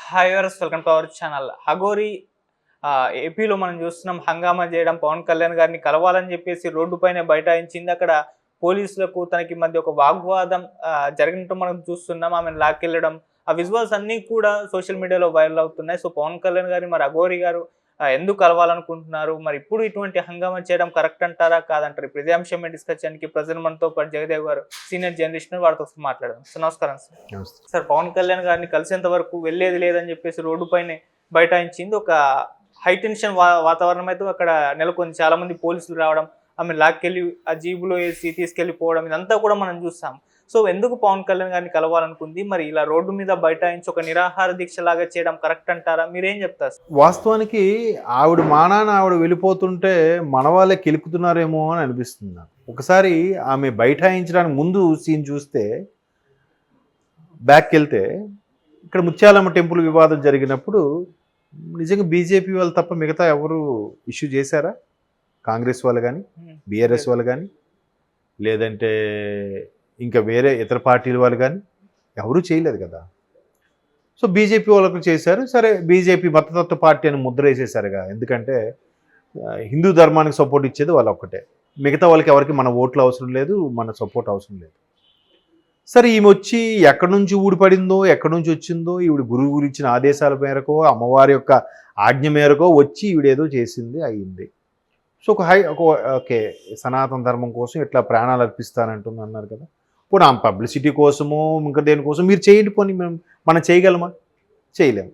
Hi viewers, welcome to our channel. Aghori ఏపీలో మనం చూస్తున్నాం. హంగామా చేయడం, పవన్ కళ్యాణ్ గారిని కలవాలని చెప్పేసి రోడ్డు పైన బైఠాయించింది. అక్కడ పోలీసులకు తనకి మధ్య ఒక వాగ్వాదం జరిగినట్టు మనం చూస్తున్నాం. ఆమెను లాక్కెళ్ళడం, ఆ విజువల్స్ అన్నీ కూడా సోషల్ మీడియాలో వైరల్ అవుతున్నాయి. సో పవన్ కళ్యాణ్ గారిని మరి అఘోరి గారు ఎందుకు కలవాలనుకుంటున్నారు, మరి ఇప్పుడు ఇటువంటి హంగామా చేయడం కరెక్ట్ అంటారా కాదంటారు? ఇప్పుడు ఇదే అంశం మీద డిస్కస్ చేయడానికి ప్రజెంట్ మనతో పాటు జగదేవ్ గారు, సీనియర్ జర్నలిస్ట్, వారితో మాట్లాడదాం. సో నమస్కారం సార్. సార్, పవన్ కళ్యాణ్ గారిని కలిసేంత వరకు వెళ్ళేది లేదని చెప్పేసి రోడ్డు పైన బైఠాయించింది. ఒక హై టెన్షన్ వాతావరణం అయితే అక్కడ నెలకొంది. చాలా మంది పోలీసులు రావడం, ఆమె లాక్కెళ్ళి ఆ జీబులో వేసి తీసుకెళ్లిపోవడం, ఇదంతా కూడా మనం చూస్తాం. సో ఎందుకు పవన్ కళ్యాణ్ గారిని కలవాలనుకుంది? మరి ఇలా రోడ్డు మీద బైఠాయించి ఒక నిరాహార దీక్ష లాగా చేయడం కరెక్ట్ అంటారా? మీరేం చెప్తారు? వాస్తవానికి ఆవిడ మానాన ఆవిడ వెళ్ళిపోతుంటే మన వాళ్ళే కెలుకుతున్నారేమో అని అనిపిస్తుంది నాకు. ఒకసారి ఆమె బైఠాయించడానికి ముందు సీన్ చూస్తే, బ్యాక్కి వెళ్తే, ఇక్కడ ముత్యాలమ్మ టెంపుల్ వివాదం జరిగినప్పుడు నిజంగా బీజేపీ వాళ్ళు తప్ప మిగతా ఎవరు ఇష్యూ చేశారా? కాంగ్రెస్ వాళ్ళు కానీ, బీఆర్ఎస్ వాళ్ళు కానీ, లేదంటే ఇంకా వేరే ఇతర పార్టీల వాళ్ళు కానీ ఎవరూ చేయలేదు కదా. సో బీజేపీ వాళ్ళకు చేశారు. సరే, బీజేపీ మతతత్వ పార్టీ అని ముద్ర వేసేసారుగా. ఎందుకంటే హిందూ ధర్మానికి సపోర్ట్ ఇచ్చేది వాళ్ళు ఒక్కటే. మిగతా వాళ్ళకి ఎవరికి మన ఓట్లు అవసరం లేదు, మన సపోర్ట్ అవసరం లేదు. సరే, ఈమె వచ్చి ఎక్కడి నుంచి ఊడిపడిందో, ఎక్కడి నుంచి వచ్చిందో, ఈవిడ గురువు ఇచ్చిన ఆదేశాల మేరకో, అమ్మవారి యొక్క ఆజ్ఞ మేరకో వచ్చి ఈవిడేదో చేసింది, అయ్యింది. సో ఓకే, సనాతన ధర్మం కోసం ఇట్లా ప్రాణాలు అర్పిస్తానంటుంది అన్నారు కదా. పోనీ ఆ పబ్లిసిటీ కోసమో ఇంకా దేనికోసం మీరు చేయండి, పోనీ మనం చేయగలమా? చేయలేము.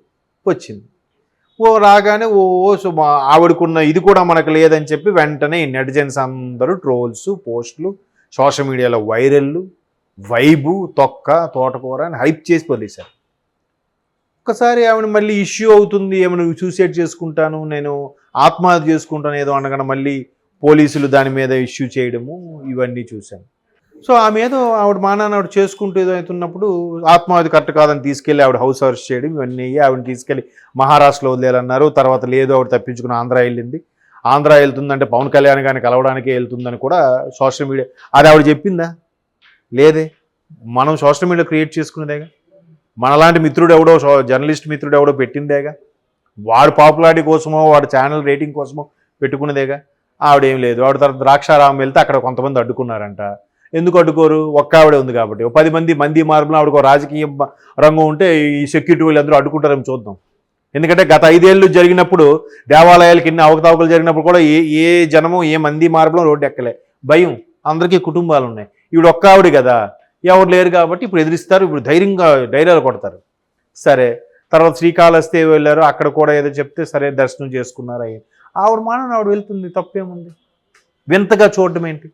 వచ్చింది రాగానే సో ఆవిడకున్న ఇది కూడా మనకు లేదని చెప్పి వెంటనే నెటిజన్స్ అందరూ ట్రోల్స్, పోస్టులు, సోషల్ మీడియాలో వైరల్లు, వైబు, తొక్క, తోటకూర అని హైప్ చేసి వదిలేశారు. ఒక్కసారి ఆవిడ మళ్ళీ ఇష్యూ అవుతుంది, ఏమైనా సూసైడ్ చేసుకుంటాను, నేను ఆత్మహత్య చేసుకుంటాను ఏదో అనగానే మళ్ళీ పోలీసులు దాని మీద ఇష్యూ చేయడము, ఇవన్నీ చూశాను. సో ఆమె ఏదో ఆవిడ మానాన్ని ఆవిడ చేసుకుంటూ ఏదో అవుతున్నప్పుడు ఆత్మహత్య కరెక్ట్ కాదని తీసుకెళ్ళి ఆవిడ హౌస్ అరెస్ట్ చేయడం, ఇవన్నీ ఆవిడని తీసుకెళ్ళి మహారాష్ట్రలో వదిలేయాలన్నారు. తర్వాత లేదు, ఆవిడ తప్పించుకుని ఆంధ్ర వెళ్ళింది. ఆంధ్ర వెళ్తుందంటే పవన్ కళ్యాణ్ గారిని కలవడానికే వెళ్తుందని కూడా సోషల్ మీడియా, అది ఆవిడ చెప్పిందా? లేదే. మనం సోషల్ మీడియా క్రియేట్ చేసుకునేదేగా. మనలాంటి మిత్రుడు ఎవడో, జర్నలిస్ట్ మిత్రుడు ఎవడో పెట్టిందేగా. వాడు పాపులారిటీ కోసమో, వాడు ఛానల్ రేటింగ్ కోసమో పెట్టుకునేదేగా. ఆవిడేం లేదు. ఆవిడ తర్వాత ద్రాక్షారామం వెళ్తే అక్కడ కొంతమంది అడ్డుకున్నారంట. ఎందుకు అడ్డుకోరు? ఒక్క ఆవిడే ఉంది కాబట్టి. 10 మంది మార్పులు ఆవిడకు రాజకీయ రంగం ఉంటే ఈ సెక్యూరిటీ వాళ్ళు అందరూ అడ్డుకుంటారని చూద్దాం. ఎందుకంటే గత 5 ఏళ్ళు జరిగినప్పుడు, దేవాలయాలకి ఎన్ని అవకతవకలు జరిగినప్పుడు కూడా ఏ జనము, ఏ మంది మార్పులు రోడ్డు ఎక్కలే. భయం. అందరికీ కుటుంబాలు ఉన్నాయి. ఈవిడ ఒక్క ఆవిడ కదా, ఎవరు లేరు కాబట్టి ఇప్పుడు ఎదిరిస్తారు. ఇప్పుడు డైరీలు కొడతారు. సరే, తర్వాత శ్రీకాళహస్తి వెళ్ళారు, అక్కడ కూడా ఏదో చెప్తే సరే దర్శనం చేసుకున్నారు. అయ్యి ఆవిడ మానని ఆవిడ వెళ్తుంది, తప్పేముంది? వింతగా చూడటం ఏంటి?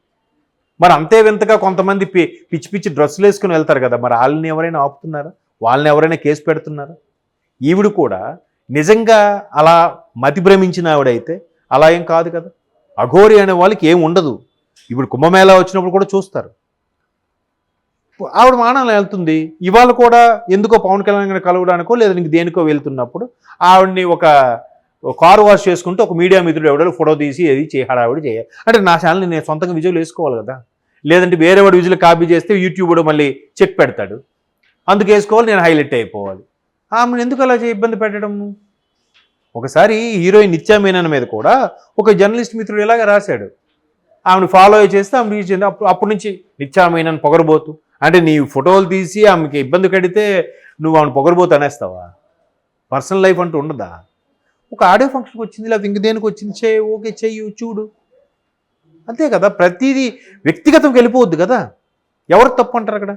మరి అంతే వింతగా కొంతమంది పిచ్చి పిచ్చి డ్రెస్సులు వేసుకుని వెళ్తారు కదా, మరి వాళ్ళని ఎవరైనా ఆపుతున్నారా? వాళ్ళని ఎవరైనా కేసు పెడుతున్నారా? ఈవిడ కూడా నిజంగా అలా మతి భ్రమించిన ఆవిడైతే అలా ఏం కాదు కదా. అఘోరి అనే వాళ్ళకి ఏం ఉండదు. ఇప్పుడు కుంభమేళా వచ్చినప్పుడు కూడా చూస్తారు. ఆవిడ మానాలు వెళ్తుంది. ఇవాళ కూడా ఎందుకో పవన్ కళ్యాణ్ గారిని కలవడానికో లేదా ఇంక దేనికో వెళ్తున్నప్పుడు ఆవిడని ఒక కారు వాష్ చేసుకుంటూ ఒక మీడియా మిత్రుడు ఎవడో ఫోటో తీసి ఏది హడావిడి చేయాలి అంటే, నా ఛానల్ని నేను సొంతంగా విజువల్ వేసుకోవాలి కదా. లేదంటే వేరే వాడు విజువల్ కాపీ చేస్తే యూట్యూబ్ మళ్ళీ చెక్ పెడతాడు. అందుకు వేసుకోవాలి, నేను హైలైట్ అయిపోవాలి. ఆమెను ఎందుకు అలా ఇబ్బంది పెట్టడము? ఒకసారి హీరోయిన్ నిత్యా మీనన్ మీద కూడా ఒక జర్నలిస్ట్ మిత్రుడు ఇలాగ రాశాడు. ఆమెను ఫాలో చేస్తే ఆమె రీచ్ అయింది. అప్పటి నుంచి నిత్యా మీనన్ పొగరబోతు అంటే, నీ ఫోటోలు తీసి ఆమెకి ఇబ్బంది కడితే నువ్వు ఆమెను పొగరబోతు అనేస్తావా? పర్సనల్ లైఫ్ అంటూ ఉండదా? ఒక ఆడియో ఫంక్షన్కి వచ్చింది, లేకపోతే ఇంక దేనికి వచ్చింది, ఓకే చెయ్యి, చూడు, అంతే కదా. ప్రతిదీ వ్యక్తిగతంకి వెళ్ళిపోవద్దు కదా. ఎవరు తప్పు అంటారు అక్కడ?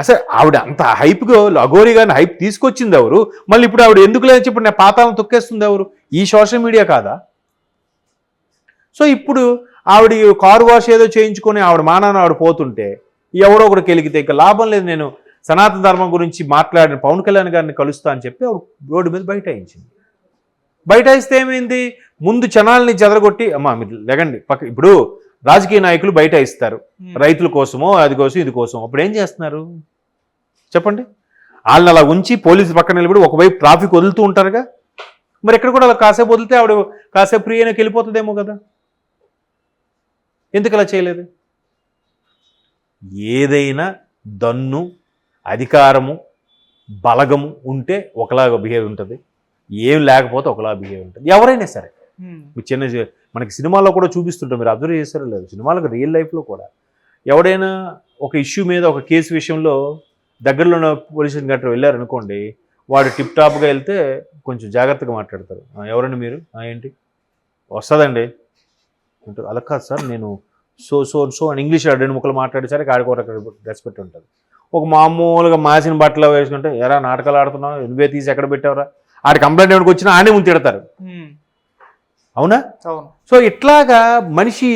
అసలు ఆవిడ అంత హైప్గా అఘోరి గారిని హైప్ తీసుకొచ్చింది ఎవరు? మళ్ళీ ఇప్పుడు ఆవిడ ఎందుకు లేదని చెప్పి నేను పాతాలను తొక్కేస్తుంది ఎవరు? ఈ సోషల్ మీడియా కాదా? సో ఇప్పుడు ఆవిడ కారు వాష్ ఏదో చేయించుకొని ఆవిడ మానాన్ని ఆవిడ పోతుంటే ఎవరో ఒకటి కెలిగితే ఇక లాభం లేదు. నేను సనాతన ధర్మం గురించి మాట్లాడిన పవన్ కళ్యాణ్ గారిని కలుస్తా అని చెప్పి ఆవిడ రోడ్డు మీద బైఠాయించింది. బైఠాయిస్తే ఏమైంది? ముందు జనాల్ని చెదరగొట్టి, అమ్మా మీరు లెగండి పక్క. ఇప్పుడు రాజకీయ నాయకులు బైఠాయిస్తారు రైతుల కోసమో, అది కోసం ఇది కోసం. అప్పుడు ఏం చేస్తున్నారు చెప్పండి? వాళ్ళని అలా ఉంచి పోలీసు పక్కన నిలబడి ఒకవైపు ట్రాఫిక్ వదులుతూ ఉంటారుగా. మరి ఎక్కడ కూడా అలా కాసేపు వదిలితే ఆవిడ కాసేపు ఫ్రీ అయినాకి వెళ్ళిపోతుందేమో కదా. ఎందుకు అలా చేయలేదు? ఏదైనా దన్ను, అధికారము, బలగము ఉంటే ఒకలాగా బిహేవ్ ఉంటుంది, ఏం లేకపోతే ఒకలా బిహేవ్ ఉంటుంది. ఎవరైనా సరే మనకి సినిమాల్లో కూడా చూపిస్తుంటాం, మీరు అబ్జర్వ్ చేస్తారో లేదు, సినిమాలకు రియల్ లైఫ్లో కూడా ఎవడైనా ఒక ఇష్యూ మీద ఒక కేసు విషయంలో దగ్గరలో ఉన్న పోలీస్ స్టేషన్ గట్రా వెళ్ళారనుకోండి, వాడు టిప్ టాప్గా వెళ్తే కొంచెం జాగ్రత్తగా మాట్లాడతారు. ఎవరండి మీరు? ఏంటి వస్తుందండి అంటారు. అలా కాదు సార్, నేను సో సో సో అని ఇంగ్లీష్ 2 ముక్కలు మాట్లాడేసరికి ఆడికి ఒక రెస్పెక్ట్ ఉంటుంది. ఒక మామూలుగా మాసిన బట్టలు వేసుకుంటే ఎరా నాటకాలు ఆడుతున్నావు, నువ్వే తీసి ఎక్కడ పెట్టావురా, ఆడి కంప్లైంట్ ఎవరికి వచ్చినా ఆనే ముందు తిడతారు. అవునా? సో ఇట్లాగా మనిషి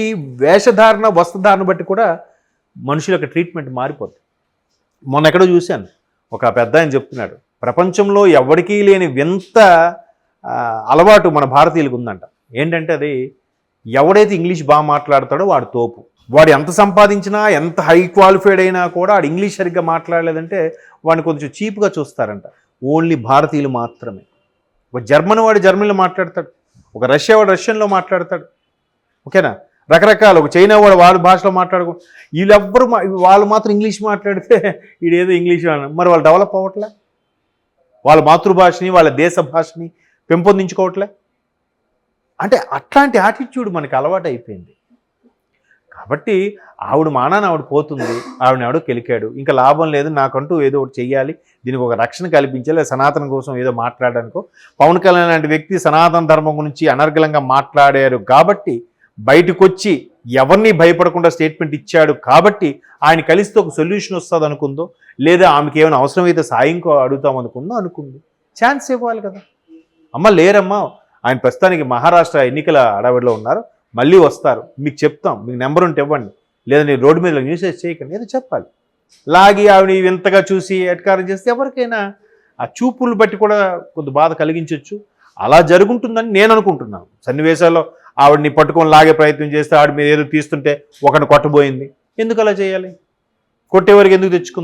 వేషధారణ వస్త్రధారణ బట్టి కూడా మనుషుల యొక్క ట్రీట్మెంట్ మారిపోతుంది. మొన్న ఎక్కడో చూశాను, ఒక పెద్ద ఆయన చెప్తున్నాడు, ప్రపంచంలో ఎవరికీ లేని వింత అలవాటు మన భారతీయులకు ఉందంట. ఏంటంటే అది ఎవడైతే ఇంగ్లీష్ బాగా మాట్లాడతాడో వాడు తోపు. వాడు ఎంత సంపాదించినా ఎంత హై క్వాలిఫైడ్ అయినా కూడా వాడు ఇంగ్లీష్ సరిగ్గా మాట్లాడలేదంటే వాడిని కొంచెం చీప్గా చూస్తారంట. ఓన్లీ భారతీయులు మాత్రమే. ఒక జర్మన్ వాడు జర్మన్లో మాట్లాడతాడు, ఒక రష్యా వాడు రష్యన్లో మాట్లాడతాడు. ఓకేనా? రకరకాల ఒక చైనా వాడు వాళ్ళ భాషలో మాట్లాడుకో, వీళ్ళెవ్వరు వాళ్ళు మాత్రం ఇంగ్లీష్ మాట్లాడితే వీడేదో ఇంగ్లీష్ మరి వాళ్ళు డెవలప్ అవ్వట్లే, వాళ్ళ మాతృభాషని వాళ్ళ దేశ భాషని పెంపొందించుకోవట్లే. అంటే అట్లాంటి యాటిట్యూడ్ మనకి అలవాటు అయిపోయింది. కాబట్టి ఆవిడ మానాన్ని ఆవిడ పోతుంది, ఆవిడని ఆవిడ కెలికాడు, ఇంకా లాభం లేదు, నాకంటూ ఏదో ఒకటి చెయ్యాలి, దీనికి ఒక రక్షణ కల్పించాలి, సనాతన కోసం ఏదో మాట్లాడడానికో. పవన్ కళ్యాణ్ లాంటి వ్యక్తి సనాతన ధర్మం గురించి అనర్గళంగా మాట్లాడారు కాబట్టి, బయటకు వచ్చి ఎవరిని భయపడకుండా స్టేట్మెంట్ ఇచ్చాడు కాబట్టి ఆయన కలిస్తే ఒక సొల్యూషన్ వస్తుంది అనుకుందో, లేదా ఆమెకి ఏమైనా అవసరమైతే సాయం అడుగుతాం అనుకుంది. ఛాన్స్ ఇవ్వాలి కదా. అమ్మ లేరమ్మా, ఆయన ప్రస్తుతానికి మహారాష్ట్ర ఎన్నికల అడవిలో ఉన్నారు, మళ్ళీ వస్తారు, మీకు చెప్తాం, మీకు నెంబర్ ఉంటే ఇవ్వండి, లేదా నేను రోడ్డు మీద న్యూసెస్ చేయకండి, ఏదో చెప్పాలి. లాగి ఆవిడ వింతగా చూసి ఎట్కారం చేస్తే ఎవరికైనా ఆ చూపులు బట్టి కూడా కొంత బాధ కలిగించవచ్చు. అలా జరుగుతుందని నేను అనుకుంటున్నాను. సన్నివేశాల్లో ఆవిడని పట్టుకొని లాగే ప్రయత్నం చేస్తే ఆవిడ మీద ఏదో తీస్తుంటే ఒకరిని కొట్టబోయింది, ఎందుకు అలా చేయాలి? కొట్టేవారికి ఎందుకు తెచ్చుకుంది?